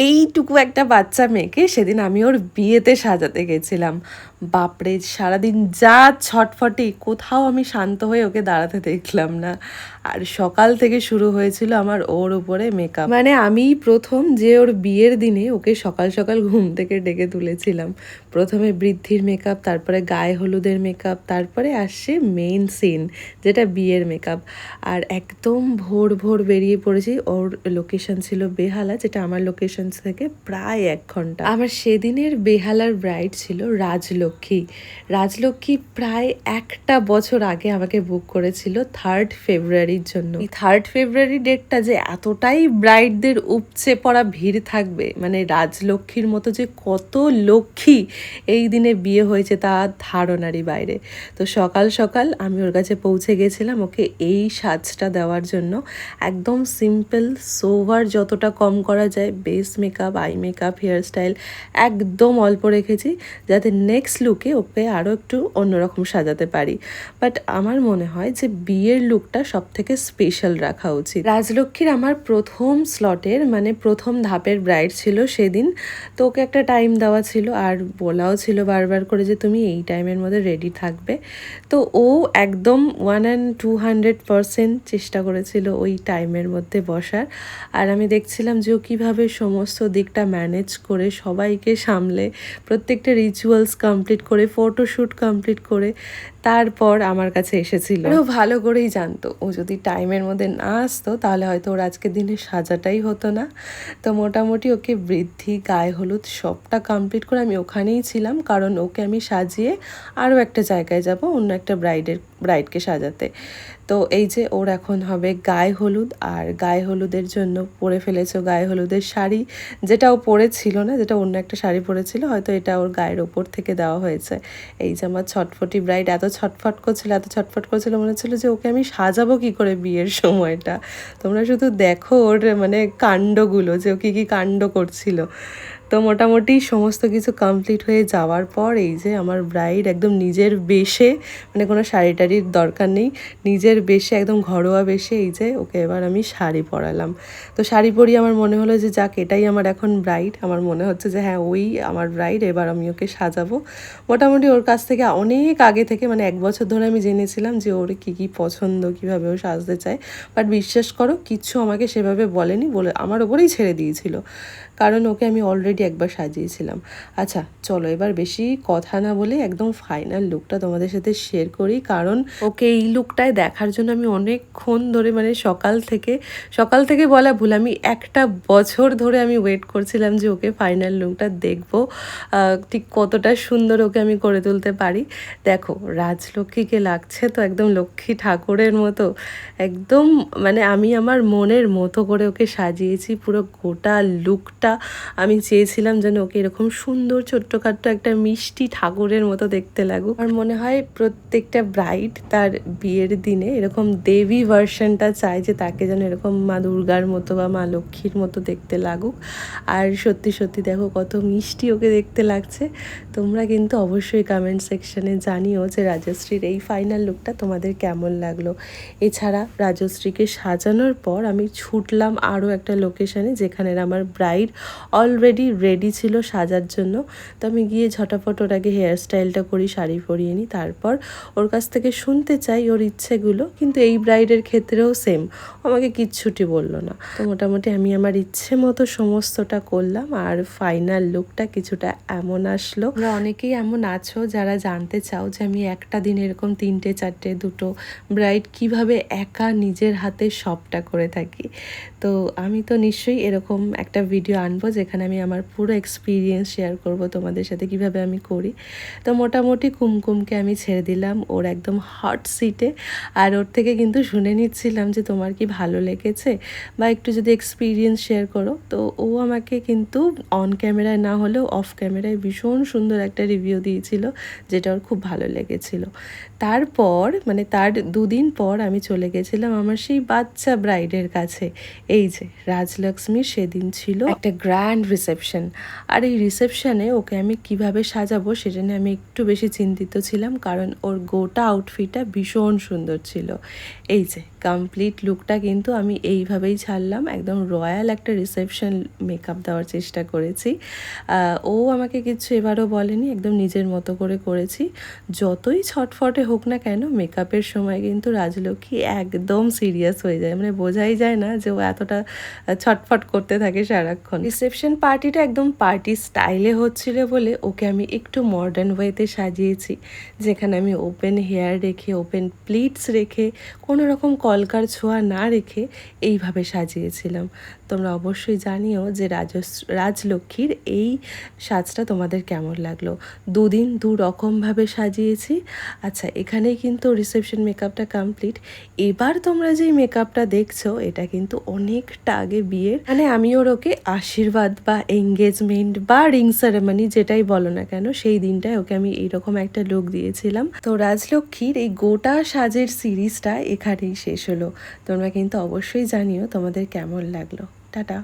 এইটুকু একটা বাচ্চা মেয়েকে সেদিন আমি ওর বিয়েতে সাজাতে গেছিলাম। বাপরে, সারাদিন যা ছটফটি, কোথাও আমি শান্ত হয়ে ওকে দাঁড়াতে দেখলাম না। আর সকাল থেকে শুরু হয়েছিল আমার ওর উপরে মেকআপ। মানে আমি প্রথম যে ওর বিয়ের দিনে ওকে সকাল সকাল ঘুম থেকে ডেকে তুলেছিলাম। প্রথমে বৃদ্ধির মেকআপ, তারপরে গায়ে হলুদের মেকআপ, তারপরে আসছে মেইন সিন যেটা বিয়ের মেকআপ। আর একদম ভোর ভোর বেরিয়ে পড়েছি। ওর লোকেশন ছিল বেহালা, যেটা আমার লোকেশন থেকে প্রায় 1 ঘন্টা। আমার সেদিনের বেহালার ব্রাইড ছিল রাজলক্ষ্মী। রাজলক্ষ্মী প্রায় 1টা বছর আগে আমাকে বুক করেছিল 3rd ফেব্রুয়ারির জন্য। এই 3rd ফেব্রুয়ারি ডেটটা যে এতটাই ব্রাইডদের উপচে পড়া ভিড় থাকবে, মানে রাজলক্ষ্মীর মতো যে কত লক্ষ্মী এই দিনে বিয়ে হয়েছে তা ধারণারই বাইরে। তো সকাল সকাল আমি ওর কাছে পৌঁছে গেছিলাম ওকে এই সাজটা দেওয়ার জন্য। একদম সিম্পল সোভার যতটা কম করা যায়, base makeup, eye makeup, hair style একদম অল্প রেখেছি, যাতে নেক্সট লুকে ওকে আরও একটু অন্যরকম সাজাতে পারি। বাট আমার মনে হয় যে বিয়ের লুকটা সব থেকে স্পেশাল রাখা উচিত। রাজলক্ষ্মীর আমার প্রথম স্লটের মানে প্রথম ধাপের ব্রাইড ছিল সেদিন। তো ওকে একটা টাইম দেওয়া ছিল আর বলাও ছিল বারবার করে যে তুমি এই টাইমের মধ্যে রেডি থাকবে। তো ও একদম 100% চেষ্টা করেছিল ওই টাইমের মধ্যে বসার। আর আমি দেখছিলাম যে ও কীভাবে সমস্ত দিকটা ম্যানেজ করে সবাইকে সামলে প্রত্যেকটা রিচুয়ালস কমপ্লিট করে ফটোশ্যুট কমপ্লিট করে তারপর আমার কাছে এসেছিল। ও ভালো করেই জানতো ও যদি টাইমের মধ্যে না আসতো তাহলে হয়তো ওর আজকের দিনে সাজাটাই হতো না। তো মোটামুটি ওকে বৃদ্ধি, গায়ে হলুদ সবটা কমপ্লিট করে আমি ওখানেই ছিলাম, কারণ ওকে আমি সাজিয়ে আরও একটা জায়গায় যাব অন্য একটা ব্রাইডকে সাজাতে। তো এই যে ওর এখন হবে গায়ে হলুদ, আর গায়ে হলুদের জন্য পরে ফেলেছে গায়ে হলুদের শাড়ি, যেটা ও পরেছিল না, যেটা অন্য একটা শাড়ি পরেছিল, হয়তো এটা ওর গায়ের ওপর থেকে দেওয়া হয়েছে। এই যে আমার ছটফটি ব্রাইড এত ছটফট করছিল মনে হচ্ছিল যে ওকে আমি সাজাবো কি করে বিয়ের সময়টা। তোমরা শুধু দেখো ওর মানে কাণ্ডগুলো, যে ও কী কী কাণ্ড করছিল। তো মোটামুটি সমস্ত কিছু কমপ্লিট হয়ে যাওয়ার পর এই যে আমার ব্রাইড একদম নিজের বেশে, মানে কোনো শাড়ি টাড়ির দরকার নেই, নিজের বেশে একদম ঘরোয়া বেশে এই যে ওকে এবার আমি শাড়ি পরালাম। তো শাড়ি পরিয়ে আমার মনে হলো যে যাক, এটাই আমার এখন ব্রাইড। আমার মনে হচ্ছে যে হ্যাঁ, ওই আমার ব্রাইড, এবার আমি ওকে সাজাবো। মোটামুটি ওর কাছ থেকে অনেক আগে থেকে, মানে 1 বছর ধরে আমি জেনেছিলাম যে ওর কী কী পছন্দ, কীভাবে ও সাজতে চায়। বাট বিশ্বাস করো, কিচ্ছু আমাকে সেভাবে বলেনি, বলে আমার ওপরেই ছেড়ে দিয়েছিল, কারণ ওকে আমি অলরেডি একবার সাজিয়েছিলাম। আচ্ছা চলো, এবার বেশি কথা না বলে একদম ফাইনাল লুকটা তোমাদের সাথে শেয়ার করি, কারণ ওকে এই লুকটায় দেখার জন্য আমি অনেকক্ষণ ধরে, মানে সকাল থেকে বলা ভুল, আমি 1টা বছর ধরে আমি ওয়েট করছিলাম যে ওকে ফাইনাল লুকটা দেখবো, ঠিক কতটা সুন্দর ওকে আমি করে তুলতে পারি। দেখো রাজলক্ষ্মীকে লাগছে তো একদম লক্ষ্মী ঠাকুরের মতো, একদম মানে আমি আমার মনের মতো করে ওকে সাজিয়েছি। পুরো গোটা লুকটা আমি চেয়েছিলাম যেন ওকে এরকম সুন্দর ছোট্টখাট্ট একটা মিষ্টি ঠাকুরের মতো দেখতে লাগুক। আমার মনে হয় প্রত্যেকটা ব্রাইড তার বিয়ের দিনে এরকম দেবী ভার্সনটা চায়, যে তাকে যেন এরকম মা দুর্গার মতো বা মা লক্ষ্মীর মতো দেখতে লাগুক। আর সত্যি সত্যি দেখো কত মিষ্টি ওকে দেখতে লাগছে। তোমরা কিন্তু অবশ্যই কমেন্ট সেকশনে জানিও যে রাজশ্রীর এই ফাইনাল লুকটা তোমাদের কেমন লাগলো। এছাড়া রাজশ্রীকে সাজানোর পর আমি ছুটলাম আরও একটা লোকেশানে, যেখানে আমার ব্রাইড অলরেডি রেডি ছিল সাজার জন্য। তো আমি গিয়ে ঝটাফট ওর আগে হেয়ার স্টাইলটা করি, শাড়ি পরিয়ে নিই, তারপর ওর কাছ থেকে শুনতে চাই ওর ইচ্ছেগুলো। কিন্তু এই ব্রাইডের ক্ষেত্রেও সেম, আমাকে কিচ্ছুটি বললো না। তো মোটামুটি আমি আমার ইচ্ছে মতো সমস্তটা করলাম, আর ফাইনাল লুকটা কিছুটা এমন আসলো। অনেকেই এমন আছো যারা জানতে চাও যে আমি একটা দিন এরকম 3টে 4টে 2টো ব্রাইড কিভাবে একা নিজের হাতে সবটা করে থাকি। তো আমি তো নিশ্চয়ই এরকম একটা ভিডিও আনবো, যেখানে আমি আমার পুরো এক্সপিরিয়েন্স শেয়ার করব তোমাদের সাথে কিভাবে আমি করি। তো মোটামুটি কুমকুমকে আমি ছেড়ে দিলাম ওর একদম হট সিটে, আর ওর থেকে কিন্তু শুনে নিচ্ছিলাম যে তোমার কি ভালো লেগেছে বা একটু যদি এক্সপিরিয়েন্স শেয়ার করো। তো ও আমাকে কিন্তু অন ক্যামেরায় না হলেও অফ ক্যামেরায় ভীষণ সুন্দর একটা রিভিউ দিয়েছিল, যেটা ওর খুব ভালো লেগেছিল। তারপর মানে তার 2 দিন পর আমি চলে গেছিলাম আমার সেই বাচ্চা ব্রাইডের কাছে। এই যে রাজলক্ষ্মীর সেদিন ছিল একটা গ্র্যান্ড রিসেপশন, আর এই রিসেপশনে ওকে আমি কিভাবে সাজাবো সেটা নিয়ে আমি একটু বেশি চিন্তিত ছিলাম, কারণ ওর গোটা আউটফিটটা ভীষণ সুন্দর ছিল। এই যে কমপ্লিট লুকটা কিন্তু আমি এইভাবেই ছাড়লাম, একদম রয়্যাল একটা রিসেপশন মেকআপ দেওয়ার চেষ্টা করেছি। ও আমাকে কিছু এবারও বলেনি, একদম নিজের মতো করে করেছি। যতই ছটফটে হোক না কেন, মেকআপের সময় কিন্তু রাজলক্ষ্মী একদম সিরিয়াস হয়ে যায়, মানে বোঝাই যায় না যে ও এতটা ছটফট করতে থাকে সারাক্ষণ। রিসেপশন পার্টিটা একদম পার্টি স্টাইলে হচ্ছিল বলে ওকে আমি একটু মডার্ন ওয়েতে সাজিয়েছি, যেখানে আমি ওপেন হেয়ার রেখে, ওপেন প্লিটস রেখে, কোনো রকম কলকার ছোঁয়া না রেখে এইভাবে সাজিয়েছিলাম। তোমরা অবশ্যই জানিও যে রাজলক্ষ্মীর এই সাজটা তোমাদের কেমন লাগলো। দুদিন দু রকমভাবে সাজিয়েছি। আচ্ছা, এখানেই কিন্তু রিসেপশন মেকআপটা কমপ্লিট। এবার তোমরা যেই মেকআপটা দেখছো এটা কিন্তু অনেকটা আগে বিয়ের, মানে আমি ওকে আশীর্বাদ বা এঙ্গেজমেন্ট বা রিং সেরেমনি যেটাই বলো না কেন, সেই দিনটায় ওকে আমি এইরকম একটা লুক দিয়েছিলাম। তো রাজলক্ষ্মীর এই গোটা সাজের সিরিজটা এখানেই শেষ হলো। তোমরা কিন্তু অবশ্যই জানিও তোমাদের কেমন লাগলো। টাটা।